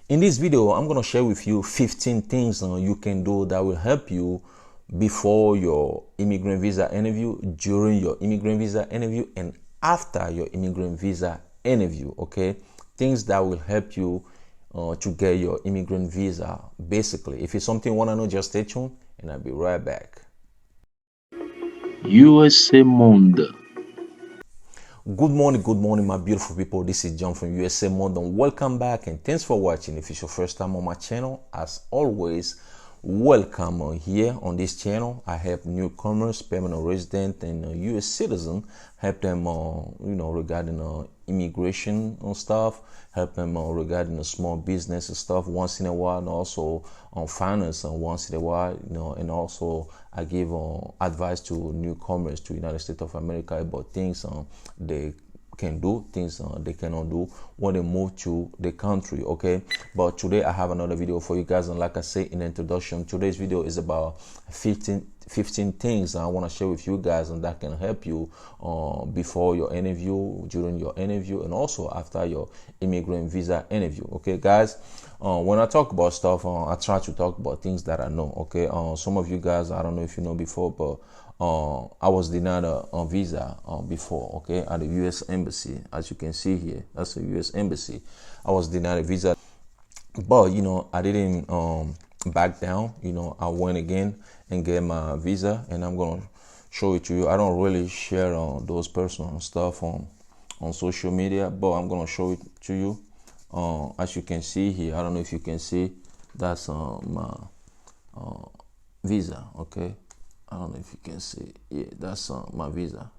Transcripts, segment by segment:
In this video, I'm going to share with you 15 things you can do that will help you before your immigrant visa interview, during your immigrant visa interview, and after your immigrant visa interview. Okay, things that will help you to get your immigrant visa. Basically, if it's something you want to know, just stay tuned and I'll be right back. USA Monde. Good morning, my beautiful people. This is John from USA Monde. Welcome back and thanks for watching. If it's your first time on my channel, as always, welcome here on this channel. I help newcomers, permanent resident, and U.S. citizen. Help them, regarding immigration and stuff. Help them regarding the small business and stuff once in a while, and also on finance once in a while. And also I give advice to newcomers to United States of America about things they can do, things they cannot do when they move to the country. Okay, but today I have another video for you guys, and like I say in the introduction, today's video is about 15 things I want to share with you guys, and that can help you before your interview, during your interview, and also after your immigrant visa interview. Okay guys, when I talk about stuff, I try to talk about things that I know. Okay, some of you guys, I don't know if you know before, but I was denied a visa before, okay, at the U.S. Embassy. As you can see here, that's the U.S. Embassy. I was denied a visa, but I didn't back down. I went again and get my visa, and I'm gonna show it to you. I don't really share those personal stuff on social media, but I'm gonna show it to you. As you can see here, I don't know if you can see, that's my visa. Okay, I don't know if you can see. Yeah, that's my visa,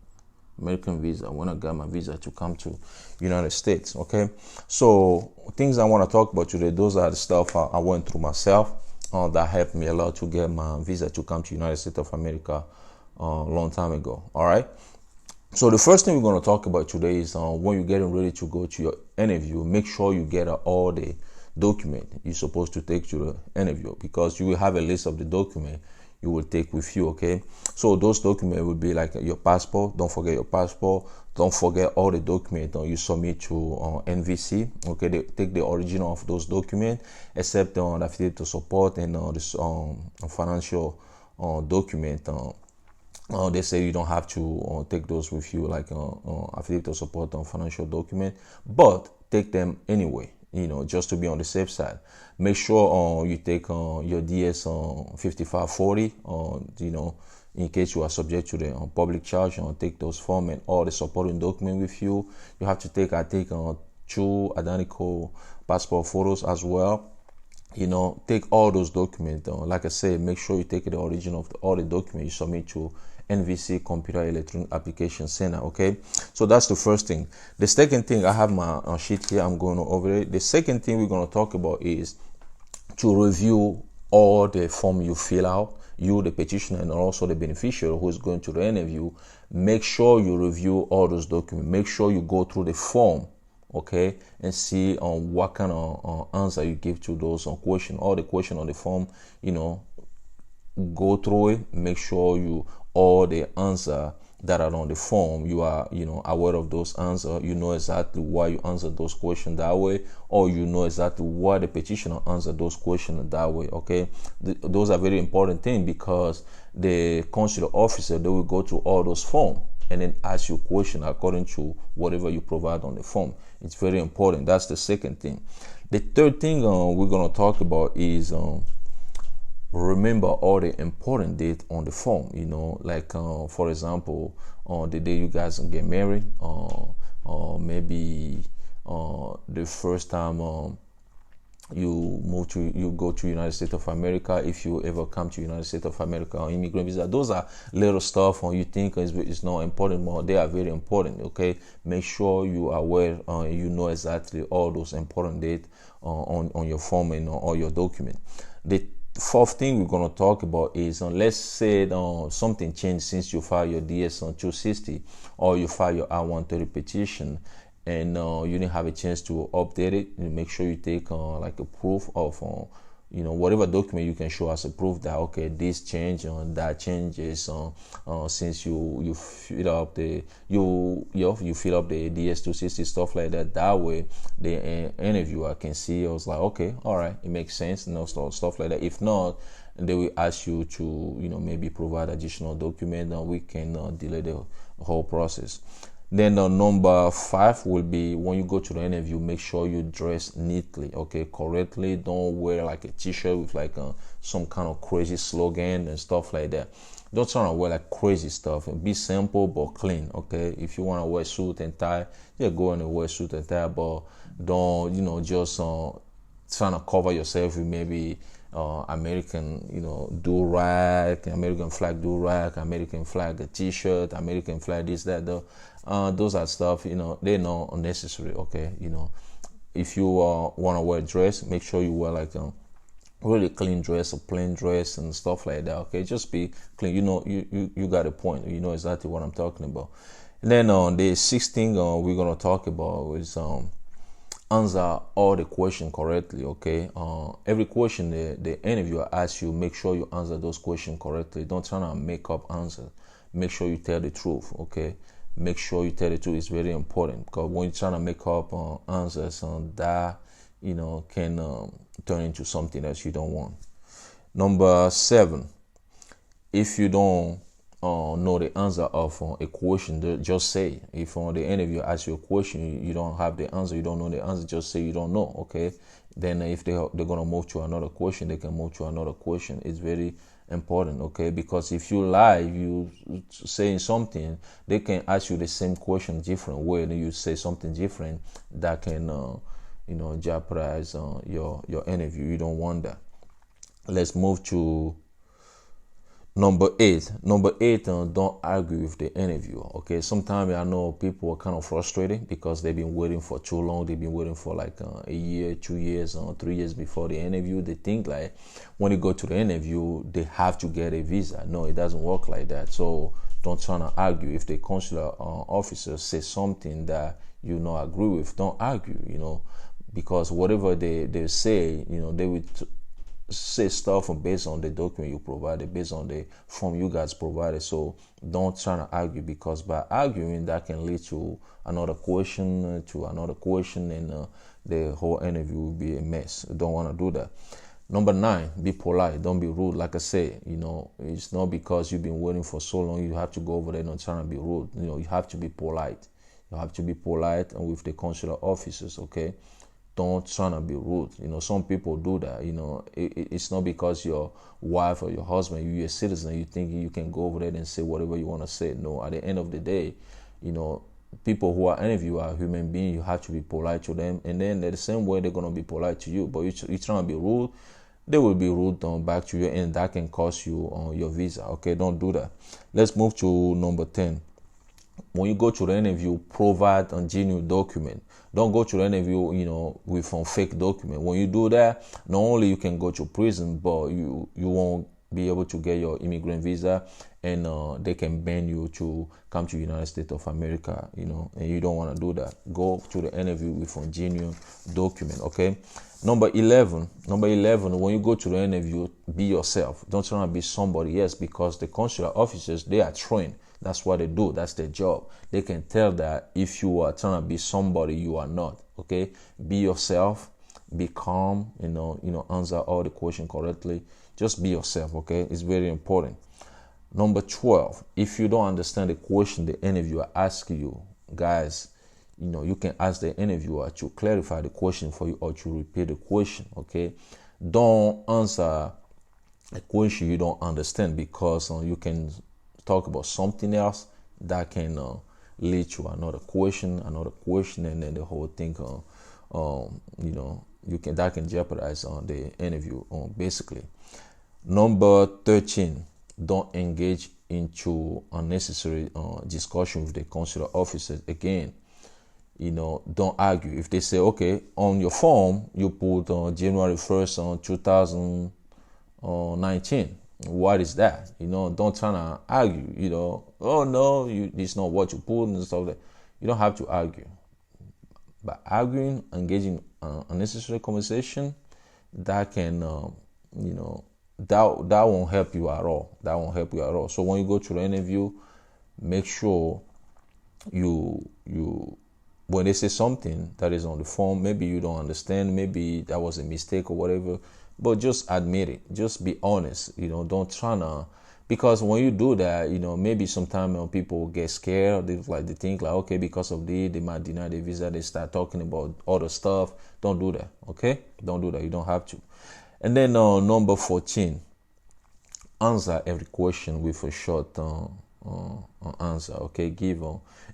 American visa, when I got my visa to come to United States. Okay, so things I want to talk about today, those are the stuff I went through myself that helped me a lot to get my visa to come to United States of America a long time ago. All right, so the first thing we're going to talk about today is when you're getting ready to go to your interview, make sure you get all the document you're supposed to take to the interview, because you will have a list of the document you will take with you. Okay, so those documents will be like your passport. Don't forget your passport. Don't forget all the documents you submit to NVC. Okay, they take the original of those documents, except the affidavit to support and this financial document. They say you don't have to take those with you, like affidavit to support on financial document, but take them anyway, just to be on the safe side. Make sure you take your DS 5540, in case you are subject to the public charge. Take those form and all the supporting document with you. You have to take, I think, 2 identical passport photos as well. Take all those documents. Like I said, make sure you take the original of all the documents you submit to NVC, Computer Electronic Application Center. Okay, so that's the first thing. The second thing, I have my sheet here, I'm going over it. The second thing we're going to talk about is to review all the form you fill out, you the petitioner and also the beneficiary who is going to the interview. Make sure you review all those documents. Make sure you go through the form, okay, and see what kind of answer you give to those questions. All the questions on the form, go through it. Make sure you all the answer that are on the form, you are aware of those answers. You know exactly why you answer those questions that way, or you know exactly why the petitioner answered those questions that way. Okay, those are very important things, because the consular officer, they will go through all those forms and then ask you question according to whatever you provide on the form. It's very important. That's the second thing. The third thing we're going to talk about is remember all the important dates on the form. Like for example, the day you guys get married, or maybe the first time you go to United States of America, if you ever come to United States of America on immigrant visa. Those are little stuff you think is not important, but they are very important. Okay, make sure you are aware, you know exactly all those important dates on your form and all your document. The fourth thing we're going to talk about is, let's say something changed since you filed your DS on 260, or you file your I-130 petition, and you didn't have a chance to update it. Make sure you take like a proof of whatever document you can show as a proof that okay, this change and that changes since you fill up the you fill up the DS-260 stuff like that. That way the interviewer can see. I was like, okay, all right, it makes sense, stuff like that. If not, they will ask you to maybe provide additional document, and we can delay the whole process. Then number 5 will be, when you go to the interview, make sure you dress neatly, okay, correctly. Don't wear like a t-shirt with like some kind of crazy slogan and stuff like that. Don't try to wear like crazy stuff. Be simple but clean, okay. If you want to wear suit and tie, yeah, go and wear suit and tie, but don't just trying to cover yourself with maybe American, do-rag, American flag do-rag, American flag t-shirt, American flag this, that, those are stuff, they're not unnecessary, okay. If you want to wear a dress, make sure you wear like really clean dress, a plain dress and stuff like that, okay. Just be clean. You got a point. You know exactly what I'm talking about. And then the 6th thing we're going to talk about is answer all the question correctly, okay. Every question the interviewer asks you, make sure you answer those questions correctly. Don't try to make up answers. Make sure you tell the truth, okay. Make sure you tell the truth. It's very important, because when you're trying to make up answers that can turn into something else you don't want. Number 7, if you don't know the answer of a question, just say. If the interviewer asks you a question, you don't have the answer, you don't know the answer, just say you don't know, okay. Then if they're gonna move to another question, they can move to another question. It's very important, okay, because if you lie, you saying something, they can ask you the same question different way, and you say something different that can jeopardize your interview. You don't want that. Let's move to number 8. Don't argue with the interviewer, okay. Sometimes I know people are kind of frustrated because they've been waiting for too long. They've been waiting for like a year, 2 years, 3 years before the interview. They think like when they go to the interview, they have to get a visa. No, it doesn't work like that. So don't try to argue. If the consular officer says something that you not agree with, don't argue, because whatever they say, they will say stuff based on the document you provided, based on the form you guys provided. So don't try to argue, because by arguing, that can lead to another question, and the whole interview will be a mess. Don't want to do that. Number 9, be polite. Don't be rude. Like I say, it's not because you've been waiting for so long you have to go over there and try to be rude. You have to be polite. You have to be polite and with the consular officers, okay. Don't try to be rude. Some people do that. It's not because your wife or your husband, you're a citizen, you think you can go over there and say whatever you want to say. No, at the end of the day, people who are interviewed are human beings. You have to be polite to them, and then the same way they're going to be polite to you. But you're trying to be rude, they will be rude back to you, and that can cost you your visa, okay. Don't do that. Let's move to number 10. When you go to the interview, provide a genuine document. Don't go to the interview, with a fake document. When you do that, not only you can go to prison, but you won't be able to get your immigrant visa, and they can ban you to come to the United States of America, and you don't want to do that. Go to the interview with a genuine document, okay? Number 11, when you go to the interview, be yourself. Don't try to be somebody else, because the consular officers, they are trained. That's what they do. That's their job. They can tell that if you are trying to be somebody you are not, okay? Be yourself. Be calm, answer all the questions correctly. Just be yourself, okay? It's very important. Number 12, if you don't understand the question the interviewer asks you, guys, you can ask the interviewer to clarify the question for you or to repeat the question, okay? Don't answer a question you don't understand, because you can talk about something else that can lead to another question, and then the whole thing, that can jeopardize the interview, basically. Number 13, don't engage into unnecessary discussion with the consular officers. Again, don't argue. If they say, okay, on your form you put January 1st, 2019. What is that? Don't try to argue. Oh no, it's not what you put and stuff like that. You don't have to argue. By arguing, engaging unnecessary conversation, that can that won't help you at all. That won't help you at all. So when you go to the interview, make sure you when they say something that is on the form, maybe you don't understand, maybe that was a mistake or whatever, but just admit it. Just be honest. Don't try to, because when you do that, maybe sometimes people get scared. They think like, okay, because of this, they might deny the visa. They start talking about other stuff. Don't do that. Okay, don't do that. You don't have to. And then number 14, answer every question with a short answer. Okay, give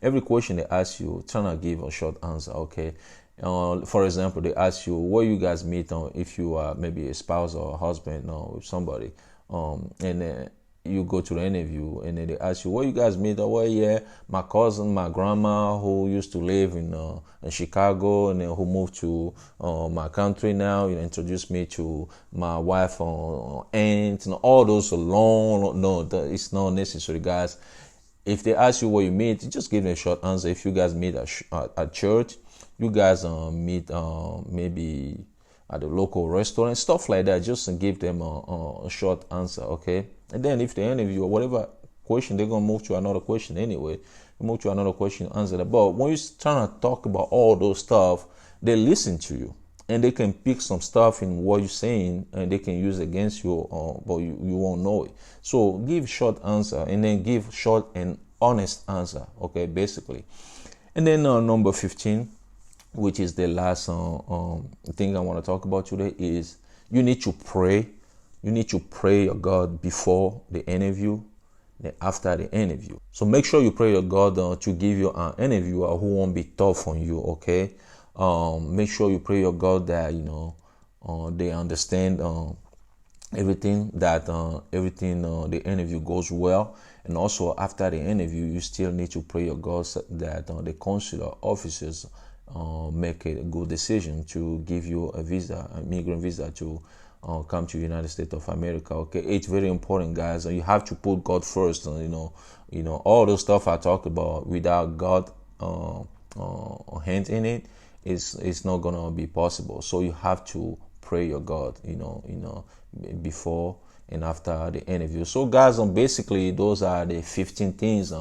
every question they ask you, try to give a short answer. Okay, for example, they ask you where you guys meet if you are maybe a spouse or a husband with somebody, and you go to the interview and then they ask you where you guys meet. Well, yeah, my cousin, my grandma who used to live in Chicago and then who moved to my country now, introduced me to my wife, aunt, all those long. No, it's not necessary, guys. If they ask you where you meet, just give them a short answer. If you guys meet at church, you guys meet maybe at the local restaurant, stuff like that. Just give them a short answer, okay? And then if they interview or whatever question, they're gonna move to another question anyway. Move to another question, answer that. But when you're trying to talk about all those stuff, they listen to you and they can pick some stuff in what you're saying and they can use against you, but you won't know it. So give short answer and then give short and honest answer, okay, basically. And then number 15, which is the last thing I want to talk about today, is you need to pray. You need to pray your God before the interview, then after the interview. So make sure you pray your God to give you an interviewer who won't be tough on you, okay? Make sure you pray your God that they understand everything, that the interview goes well. And also after the interview, you still need to pray your God that the consular officers make a good decision to give you a visa, an immigrant visa, to come to the United States of America. Okay, it's very important, guys. You have to put God first. All the stuff I talked about, without God hand in it, it's not gonna be possible. So you have to pray your God, before and after the interview. So, guys, basically those are the 15 things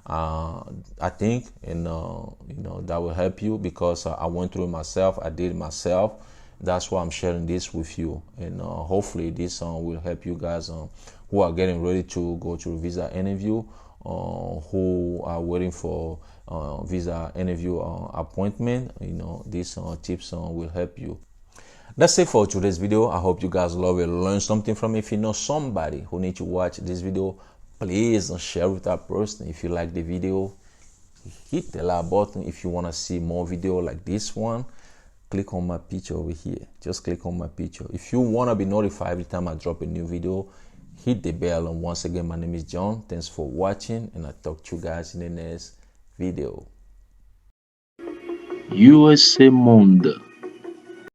I think, and that will help you, because I went through it myself. I did it myself. That's why I'm sharing this with you, and hopefully this will help you guys who are getting ready to go to a visa interview, who are waiting for visa interview appointment. These tips will help you. That's it for today's video. I hope you guys love it, learn something from it. If you know somebody who needs to watch this video, please share with that person. If you like the video, hit the like button. If you want to see more video like this one, click on my picture over here. Just click on my picture. If you want to be notified every time I drop a new video, hit the bell. And once again, my name is John. Thanks for watching, and I'll talk to you guys in the next video. USA Monde.